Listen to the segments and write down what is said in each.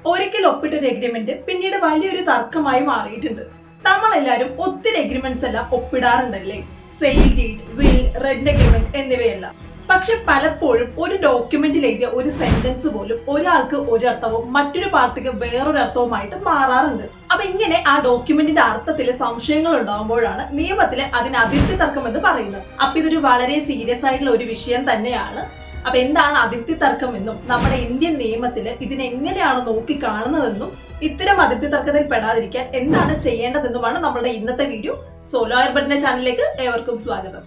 ഒരിക്കൽ ഒപ്പിട്ടൊരു എഗ്രിമെന്റ് പിന്നീട് വലിയൊരു തർക്കമായി മാറിയിട്ടുണ്ട്. നമ്മളെല്ലാരും ഒത്തിരി എഗ്രിമെന്റ്സ് എല്ലാം ഒപ്പിടാറുണ്ടല്ലേ, sale deed, will, rent agreement എന്നിവയെല്ലാം. പക്ഷെ പലപ്പോഴും ഒരു ഡോക്യുമെന്റിൽ എഴുതിയ ഒരു സെന്റൻസ് പോലും ഒരാൾക്ക് ഒരർത്ഥവും മറ്റൊരു പാർട്ടിക്ക് വേറൊരർത്ഥവുമായിട്ട് മാറാറുണ്ട്. അപ്പൊ ഇങ്ങനെ ആ ഡോക്യുമെന്റിന്റെ അർത്ഥത്തിൽ സംശയങ്ങൾ ഉണ്ടാകുമ്പോഴാണ് നിയമത്തിലെ അതിന് അതിർത്തി തർക്കം എന്ന് പറയുന്നത്. അപ്പൊ ഇതൊരു വളരെ സീരിയസ് ആയിട്ടുള്ള ഒരു വിഷയം തന്നെയാണ്. അപ്പൊ എന്താണ് അതിർത്തി തർക്കം എന്നും നമ്മുടെ ഇന്ത്യൻ നിയമത്തില് ഇതിനെങ്ങനെയാണ് നോക്കി കാണുന്നതെന്നും ഇത്തരം അതിർത്തി തർക്കത്തിൽ പെടാതിരിക്കാൻ എന്താണ് ചെയ്യേണ്ടതെന്നുമാണ് നമ്മുടെ ഇന്നത്തെ വീഡിയോ. സോ ലോയർ ബഡിന്റെ ചാനലിലേക്ക് ഏവർക്കും സ്വാഗതം.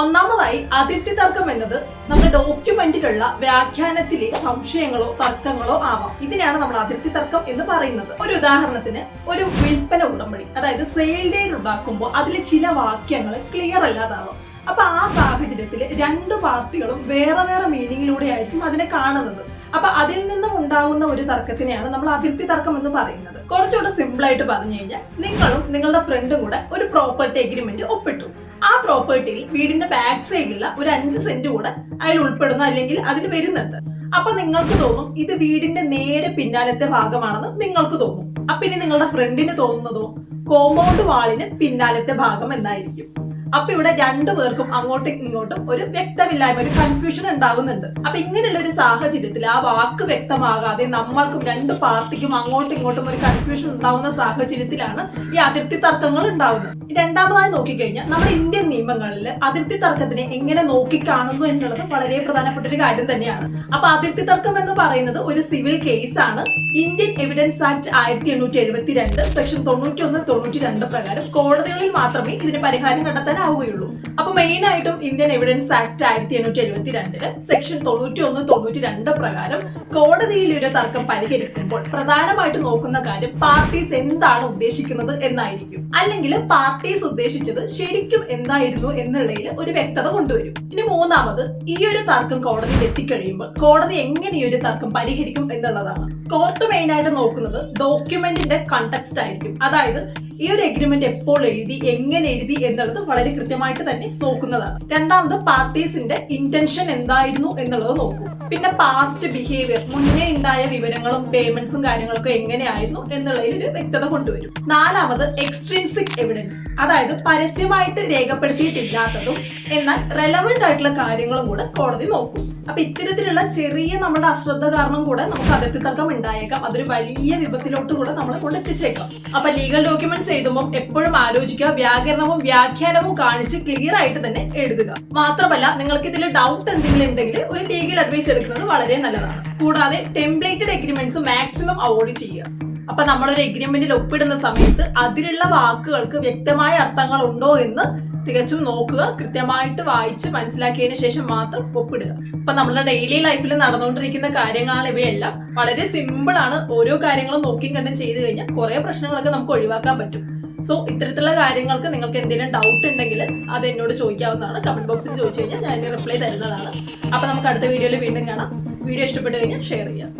ഒന്നാമതായി, അതിർത്തി തർക്കം എന്നത് നമ്മുടെ ഡോക്യുമെന്റിലുള്ള വ്യാഖ്യാനത്തിലെ സംശയങ്ങളോ തർക്കങ്ങളോ ആവാം. ഇതിനാണ് നമ്മൾ അതിർത്തി തർക്കം എന്ന് പറയുന്നത്. ഒരു ഉദാഹരണത്തിന്, ഒരു വിൽപ്പന ഉടമ്പടി, അതായത് സെയിൽ ഡീഡ് ഉണ്ടാക്കുമ്പോൾ അതിലെ ചില വാക്യങ്ങൾ ക്ലിയർ അല്ലാതാവാം. അപ്പൊ ആ സാഹചര്യത്തിൽ രണ്ടു പാർട്ടികളും വേറെ വേറെ മീനിങ്ങിലൂടെ ആയിരിക്കും അതിനെ കാണുന്നത്. അപ്പൊ അതിൽ നിന്നും ഉണ്ടാകുന്ന ഒരു തർക്കത്തിനെയാണ് നമ്മൾ അതിർത്തി തർക്കം എന്ന് പറയുന്നത്. കുറച്ചുകൂടെ സിമ്പിൾ ആയിട്ട് പറഞ്ഞു കഴിഞ്ഞാൽ, നിങ്ങളും നിങ്ങളുടെ ഫ്രണ്ടും കൂടെ ഒരു പ്രോപ്പർട്ടി എഗ്രിമെന്റ് ഒപ്പിട്ടു. ആ പ്രോപ്പർട്ടിയിൽ വീടിന്റെ ബാക്ക് സൈഡിലുള്ള ഒരു 5 സെന്റ് കൂടെ അതിൽ ഉൾപ്പെടുന്നു, അല്ലെങ്കിൽ അതിൽ വരുന്നുണ്ട്. അപ്പൊ നിങ്ങൾക്ക് തോന്നും ഇത് വീടിന്റെ നേരെ പിന്നാലത്തെ ഭാഗമാണെന്ന് നിങ്ങൾക്ക് തോന്നും. അപ്പൊ ഇനി നിങ്ങളുടെ ഫ്രണ്ടിന് തോന്നുന്നതോ കോമ്പൗണ്ട് വാളിന് പിന്നാലത്തെ ഭാഗം എന്നായിരിക്കും. അപ്പൊ ഇവിടെ രണ്ടുപേർക്കും അങ്ങോട്ടും ഇങ്ങോട്ടും ഒരു വ്യക്തമില്ലായ്മ, ഒരു കൺഫ്യൂഷൻ ഉണ്ടാകുന്നുണ്ട്. അപ്പൊ ഇങ്ങനെയുള്ള ഒരു സാഹചര്യത്തിൽ ആ വാക്ക് വ്യക്തമാകാതെ നമ്മൾക്കും രണ്ട് പാർട്ടിക്കും അങ്ങോട്ടും ഇങ്ങോട്ടും ഒരു കൺഫ്യൂഷൻ ഉണ്ടാവുന്ന സാഹചര്യത്തിലാണ് ഈ അതിർത്തി തർക്കങ്ങൾ ഉണ്ടാവുന്നത്. രണ്ടാമതായി നോക്കിക്കഴിഞ്ഞാൽ നമ്മുടെ ഇന്ത്യൻ നിയമങ്ങളിൽ അതിർത്തി തർക്കത്തിനെ എങ്ങനെ നോക്കിക്കാണുന്നു എന്നുള്ളത് വളരെ പ്രധാനപ്പെട്ട ഒരു കാര്യം തന്നെയാണ്. അപ്പൊ അതിർത്തി തർക്കം എന്ന് പറയുന്നത് ഒരു സിവിൽ കേസാണ്. ഇന്ത്യൻ എവിഡൻസ് ആക്ട് 1872 സെക്ഷൻ 91, 92 പ്രകാരം കോടതികളിൽ മാത്രമേ ഇതിന് പരിഹാരം കണ്ടെത്താൻ ആവുകയുള്ളൂ. അപ്പൊ മെയിൻ ആയിട്ടും ഇന്ത്യൻ എവിഡൻസ് ആക്ട് 1872 സെക്ഷൻ 91, 92 പ്രകാരം കോടതിയിൽ ഒരു തർക്കം പരിഹരിക്കുമ്പോൾ പ്രധാനമായിട്ട് നോക്കുന്ന കാര്യം പാർട്ടീസ് എന്താണ് ഉദ്ദേശിക്കുന്നത് എന്നായിരിക്കും. അല്ലെങ്കിൽ പാർട്ടീസ് ഉദ്ദേശിച്ചത് ശരിക്കും എന്തായിരുന്നു എന്നുള്ളതിൽ ഒരു വ്യക്തത കൊണ്ടുവരും. ഇനി മൂന്നാമത്, ഈ ഒരു തർക്കം കോടതിയിൽ എത്തിക്കഴിയുമ്പോൾ കോടതി എങ്ങനെ ഈ ഒരു തർക്കം പരിഹരിക്കും എന്നുള്ളതാണ്. കോർട്ട് മെയിൻ ആയിട്ട് നോക്കുന്നത് ഡോക്യുമെന്റിന്റെ കണ്ടക്സ്റ്റ് ആയിരിക്കും. അതായത് ഈ ഒരു എഗ്രിമെന്റ് എപ്പോൾ എഴുതി, എങ്ങനെ എഴുതി എന്നുള്ളത് വളരെ കൃത്യമായിട്ട് തന്നെ നോക്കുന്നതാണ്. രണ്ടാമത്, പാർട്ടീസിന്റെ ഇന്റൻഷൻ എന്തായിരുന്നു എന്നുള്ളത് നോക്കും. പിന്നെ പാസ്റ്റ് ബിഹേവിയർ, മുന്നേ ഉണ്ടായ വിവരങ്ങളും പേയ്മെന്റ്സും കാര്യങ്ങളൊക്കെ എങ്ങനെയായിരുന്നു എന്നുള്ളതിൽ ഒരു വ്യക്തത കൊണ്ടുവരും. നാലാമത്, എക്സ്ട്രിൻസിക് എവിഡൻസ്, അതായത് പരസ്യമായിട്ട് രേഖപ്പെടുത്തിയിട്ടില്ലാത്തതും എന്നാൽ റെലവന്റ് ആയിട്ടുള്ള കാര്യങ്ങളും കൂടെ കോടതി നോക്കും. അപ്പൊ ഇത്തരത്തിലുള്ള ചെറിയ നമ്മുടെ അശ്രദ്ധ കാരണം കൂടെ നമുക്ക് അതിർത്തി തർക്കം ഉണ്ടായേക്കാം. അതൊരു വലിയ വിപത്തിലോട്ട് കൂടെ നമ്മളെ കൊണ്ട് എത്തിച്ചേക്കാം. അപ്പൊ ലീഗൽ ഡോക്യുമെന്റ്സ് എഴുതുമ്പോൾ എപ്പോഴും ആലോചിക്കുക, വ്യാകരണവും വ്യാഖ്യാനവും കാണിച്ച് ക്ലിയർ ആയിട്ട് തന്നെ എഴുതുക. മാത്രമല്ല, നിങ്ങൾക്ക് ഇതിൽ ഡൗട്ട് എന്തെങ്കിലും ഉണ്ടെങ്കിൽ ഒരു ലീഗൽ അഡ്വൈസ് എടുക്കുന്നത് വളരെ നല്ലതാണ്. കൂടാതെ ടെംപ്ലേറ്റഡ് എഗ്രിമെന്റ്സ് മാക്സിമം അവോയ്ഡ് ചെയ്യുക. അപ്പൊ നമ്മളൊരു എഗ്രിമെന്റിൽ ഒപ്പിടുന്ന സമയത്ത് അതിലുള്ള വാക്കുകൾക്ക് വ്യക്തമായ അർത്ഥങ്ങൾ ഉണ്ടോ എന്ന് തികച്ചും നോക്കുക. കൃത്യമായിട്ട് വായിച്ച് മനസ്സിലാക്കിയതിനു ശേഷം മാത്രം ഒപ്പിടുക. അപ്പൊ നമ്മുടെ ഡെയിലി ലൈഫിൽ നടന്നുകൊണ്ടിരിക്കുന്ന കാര്യങ്ങളാണ് ഇവയെല്ലാം. വളരെ സിമ്പിൾ ആണ്. ഓരോ കാര്യങ്ങളും നോക്കിയും കണ്ടും ചെയ്തു കഴിഞ്ഞാൽ കുറെ പ്രശ്നങ്ങളൊക്കെ നമുക്ക് ഒഴിവാക്കാൻ പറ്റും. സോ ഇത്തരത്തിലുള്ള കാര്യങ്ങൾക്ക് നിങ്ങൾക്ക് എന്തെങ്കിലും ഡൗട്ട് ഉണ്ടെങ്കിൽ അത് എന്നോട് ചോദിക്കാവുന്നതാണ്. കമന്റ് ബോക്സിൽ ചോദിച്ചു കഴിഞ്ഞാൽ ഞാൻ അതിന് റിപ്ലൈ തരുന്നതാണ്. അപ്പൊ നമുക്ക് അടുത്ത വീഡിയോയിൽ വീണ്ടും കാണാം. വീഡിയോ ഇഷ്ടപ്പെട്ടു കഴിഞ്ഞാൽ ഷെയർ ചെയ്യാം.